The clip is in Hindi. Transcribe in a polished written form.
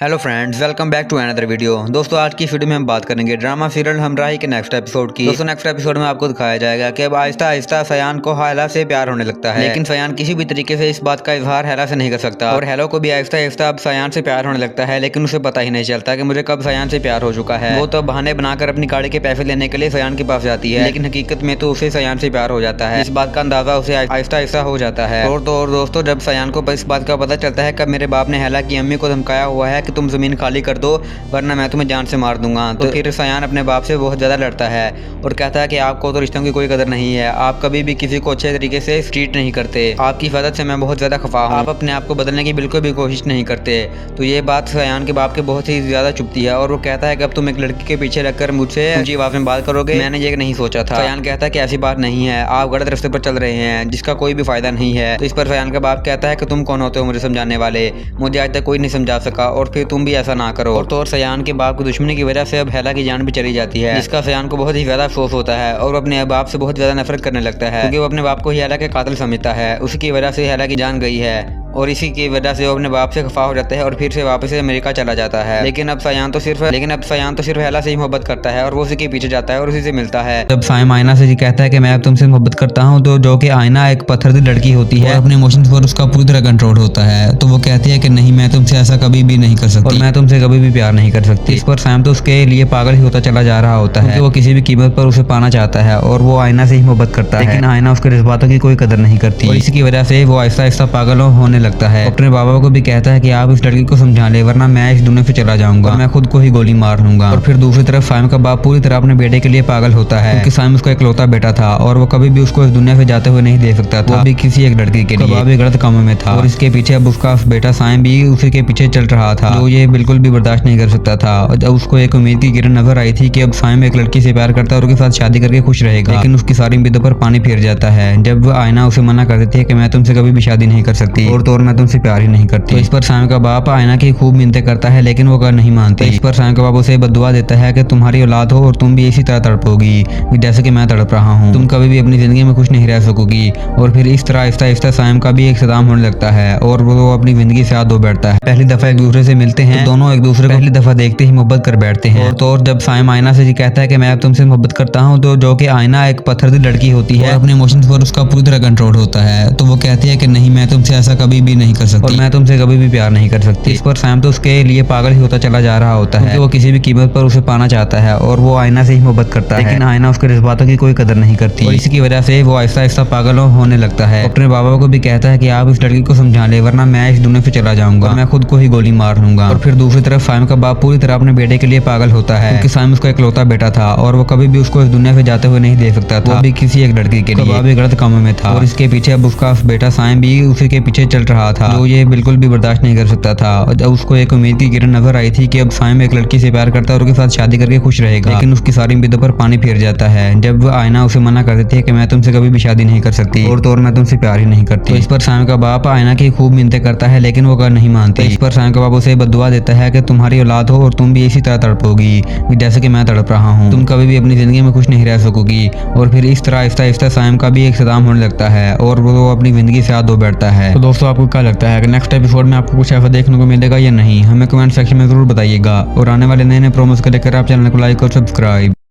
Hello friends, welcome back to another video. दोस्तों, आज की इस वीडियो में हम बात करेंगे ड्रामा सीरियल हमराही के नेक्स्ट एपिसोड की। दोस्तों, नेक्स्ट एपिसोड में आपको दिखाया जाएगा कि अब आहिस्ता आहिस्ता सयान को हैला से प्यार होने लगता है, लेकिन सयान किसी भी तरीके से इस बात का इजहार हैला से नहीं कर सकता और हैला को भी आहिस्ता आहिस्ता अब सयान से प्यार होने लगता है, लेकिन उसे पता ही नहीं चलता कि मुझे कब सयान से प्यार हो चुका है। वो तो बहाने बनाकर अपनी गाड़ी के पैसे लेने के लिए सयान के पास जाती है, लेकिन हकीकत में तो उसे सयान से प्यार हो जाता है। इस बात का अंदाजा उसे आहिस्ता आहिस्ता हो जाता है। और तो और दोस्तों, जब सयान को इस बात का पता चलता है कब मेरे बाप ने हैला की अम्मी को धमकाया हुआ है कि तुम जमीन खाली कर दो वरना मैं तुम्हें जान से मार दूंगा, तो फिर सयान अपने बाप से बहुत ज्यादा लड़ता है और कहता है कि आपको तो रिश्तों की कोई कदर नहीं है, आप कभी भी किसी को अच्छे तरीके से ट्रीट नहीं करते, आपकी हिफाजत से मैं बहुत ज्यादा खफा हूँ, आप अपने आप को बदलने की बिल्कुल भी कोशिश नहीं करते। तो ये बात सयान के बाप के बहुत ही ज्यादा चुभती है और वो कहता है कि अब तुम एक लड़की के पीछे रखकर मुझसे ऊंची आवाज में बात करोगे, मैंने ये नहीं सोचा था। सयान कहता है कि ऐसी बात नहीं है, आप गलत रास्ते पर चल रहे हैं जिसका कोई भी फायदा नहीं है। तो इस पर सयान का बाप कहता है कि तुम कौन होते हो मुझे समझाने वाले, मुझे आज तक कोई नहीं समझा सका और फिर तुम भी ऐसा ना करो। और तो और सयान के बाप की दुश्मनी की वजह से अब हैला की जान भी चली जाती है, जिसका सयान को बहुत ही ज्यादा अफसोस होता है और वो अपने बाप से बहुत ज्यादा नफरत करने लगता है, क्योंकि वो अपने बाप को ही हैला के कातिल समझता है। उसकी वजह से हैला की जान गई है और इसी की वजह से वो अपने बाप से खफा हो जाता है और फिर से वापस से अमेरिका चला जाता है। लेकिन अब सयान तो सिर्फ हैला से ही मोहब्बत करता है और वो उसी के पीछे जाता है और उसी से मिलता है। जब साइम आयना से कहता है कि मैं अब तुमसे मोहब्बत करता हूँ, तो जो कि आयना एक पत्थर दी लड़की होती है, अपने इमोशंस पर उसका पूरी तरह कंट्रोल होता है, तो वो कहती है कि नहीं, मैं तुमसे ऐसा कभी भी नहीं कर सकती और मैं तुमसे कभी भी प्यार नहीं कर सकती। इस पर साइम तो उसके लिए पागल ही होता चला जा रहा होता है, वो किसी भी कीमत पर उसे पाना चाहता है और वो आयना से ही मोहब्बत करता है, लेकिन आयना उसके जज्बातों की कोई कदर नहीं करती और इसी की वजह से वो आहिस्ता आहिस्ता पागल होने लगता है। अपने बाबा को भी कहता है कि आप इस लड़की को समझा ले वरना मैं इस दुनिया से चला जाऊंगा, मैं खुद को ही गोली मार लूंगा। और फिर दूसरी तरफ साइम का बाप पूरी तरह अपने बेटे के लिए पागल होता है, क्योंकि साइम उसका इकलौता बेटा था और वो कभी भी उसको इस दुनिया से जाते हुए नहीं देख सकता था, वो भी किसी एक लड़की के लिए। बाप गलत कामों में था और इसके पीछे अब उसका बेटा साइम भी उसी के पीछे चल रहा था, जो ये बिल्कुल भी बर्दाश्त नहीं कर सकता था। और जब उसको एक उम्मीद की किरण नजर आई थी कि अब साइम एक लड़की से प्यार करता है और उसके साथ शादी करके खुश रहेगा, लेकिन उसकी सारी उम्मीदों पर पानी फिर जाता है जब आयना उसे मना कर देती है कि मैं तुमसे कभी भी शादी नहीं कर सकती और तो और मैं तुमसे प्यार ही नहीं करती। तो इस पर साइम का बाप आयना की खूब मिन्नतें करता है, लेकिन वो नहीं मानती। इस पर साइम का बाप उसे बद्दुआ देता है कि तुम्हारी औलाद हो और तुम भी इसी तरह तड़पोगी जैसे कि मैं तड़प रहा हूँ, तुम कभी भी अपनी जिंदगी में खुश नहीं रह सकोगी। और फिर इस तरह आहिस्ता आहिस्ता साइम का भी एक सदाम होने लगता है और वो अपनी जिंदगी से हाथ धो बैठता है। पहली दफा एक दूसरे से मिलते हैं तो दोनों एक दूसरे को पहली दफा देखते ही मोहब्बत कर बैठते हैं। और तो और जब साइम आयना से कहता है कि मैं तुमसे मोहब्बत करता हूँ, तो जो कि आयना एक पत्थर दी लड़की होती है, अपने इमोशंस पर उसका पूरी तरह कंट्रोल होता है, तो वो कहती है कि नहीं, मैं तुमसे ऐसा कभी भी नहीं कर सकती और मैं तुमसे कभी भी प्यार नहीं कर सकती। इस पर साइम तो उसके लिए पागल ही होता चला जा रहा होता है, वो किसी भी कीमत पर उसे पाना चाहता है और वो आयना से ही मोहब्बत करता है, लेकिन आयना उसके जज्बातों की कोई कदर नहीं करती और इसी की वजह से वो आहिस्ता आहिस्ता पागल होने लगता है। अपने बाबा को भी कहता है कि आप इस लड़की को समझा ले वरना मैं इस दुनिया से चला जाऊंगा, मैं खुद को ही गोली मार लूंगा। और फिर दूसरी तरफ साइम का बाप पूरी तरह अपने बेटे के लिए पागल होता है, क्योंकि साइम उसका इकलौता बेटा था और वो कभी भी उसको इस दुनिया से जाते हुए नहीं देख सकता था, वो भी किसी एक लड़की के लिए। बाप भी गलत कामों में था और इसके पीछे अब उसका बेटा साइम भी उसी के पीछे चल रहा था, जो ये बिल्कुल भी बर्दाश्त नहीं कर सकता था। और जब उसको एक उम्मीद की किरण नजर आई थी कि अब साइम एक लड़की से प्यार करता है और उसके साथ शादी करके खुश रहेगा, लेकिन उसकी सारी उम्मीदों पर पानी फिर जाता है जब आयना उसे मना कर देती है कि मैं तुमसे कभी भी शादी नहीं कर सकती और तो और मैं तुमसे प्यार ही नहीं करती। तो इस पर साइम का बाप आयना की खूब मिन्नतें करता है, लेकिन वो नहीं मानती। इस पर साइम का बाप उसे बद्दुआ देता है कि तुम्हारी औलाद हो और तुम भी इसी तरह तड़पोगी जैसे कि मैं तड़प रहा हूँ, तुम कभी भी अपनी जिंदगी में खुश नहीं रह सकोगी। और फिर इस तरह आहिस्ता आहिस्ता साइम का भी एक सदाम होने लगता है और वो अपनी जिंदगी से हाथ धो बैठता है। तो दोस्तों, आपको क्या लगता है कि नेक्स्ट एपिसोड में आपको कुछ ऐसा देखने को मिलेगा या नहीं, हमें कमेंट सेक्शन में जरूर बताइएगा और आने वाले नए नए प्रोमोस को लेकर आप चैनल को लाइक और सब्सक्राइब